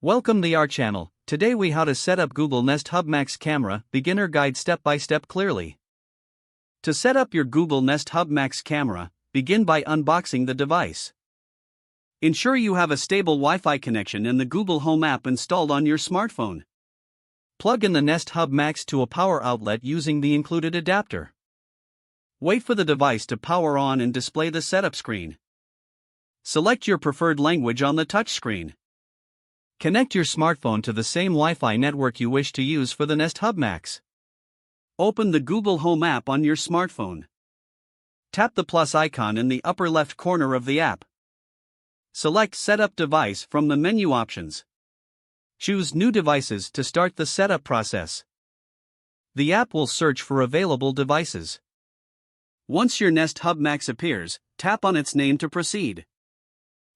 Welcome to our channel. Today we how to set up Google Nest Hub Max camera, beginner guide step by step clearly. To set up your Google Nest Hub Max camera, begin by unboxing the device. Ensure you have a stable Wi-Fi connection and the Google Home app installed on your smartphone. Plug in the Nest Hub Max to a power outlet using the included adapter. Wait for the device to power on and display the setup screen. Select your preferred language on the touchscreen. Connect your smartphone to the same Wi-Fi network you wish to use for the Nest Hub Max. Open the Google Home app on your smartphone. Tap the plus icon in the upper left corner of the app. Select Setup Device from the menu options. Choose New Devices to start the setup process. The app will search for available devices. Once your Nest Hub Max appears, tap on its name to proceed.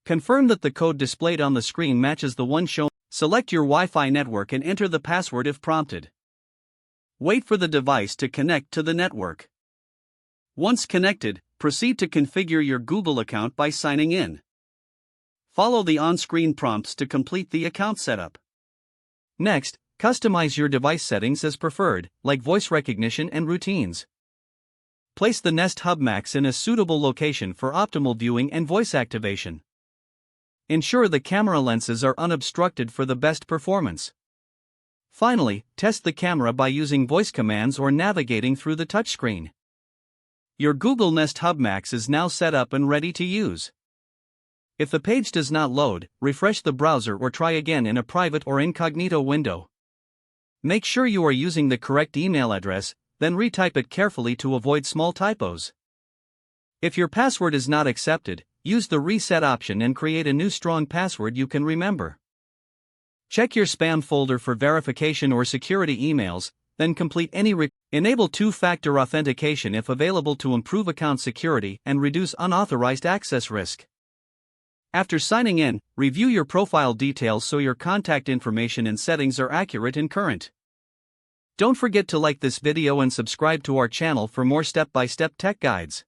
Confirm that the code displayed on the screen matches the one shown. Select your Wi-Fi network and enter the password if prompted. Wait for the device to connect to the network. Once connected, proceed to configure your Google account by signing in. Follow the on-screen prompts to complete the account setup. Next, customize your device settings as preferred, like voice recognition and routines. Place the Nest Hub Max in a suitable location for optimal viewing and voice activation. Ensure the camera lenses are unobstructed for the best performance. Finally, test the camera by using voice commands or navigating through the touchscreen. Your Google Nest Hub Max is now set up and ready to use. If the page does not load, refresh the browser or try again in a private or incognito window. Make sure you are using the correct email address, then retype it carefully to avoid small typos. If your password is not accepted, use the reset option and create a new strong password you can remember. Check your spam folder for verification or security emails, then complete any Enable two-factor authentication if available to improve account security and reduce unauthorized access risk. After signing in, review your profile details so your contact information and settings are accurate and current. Don't forget to like this video and subscribe to our channel for more step-by-step tech guides.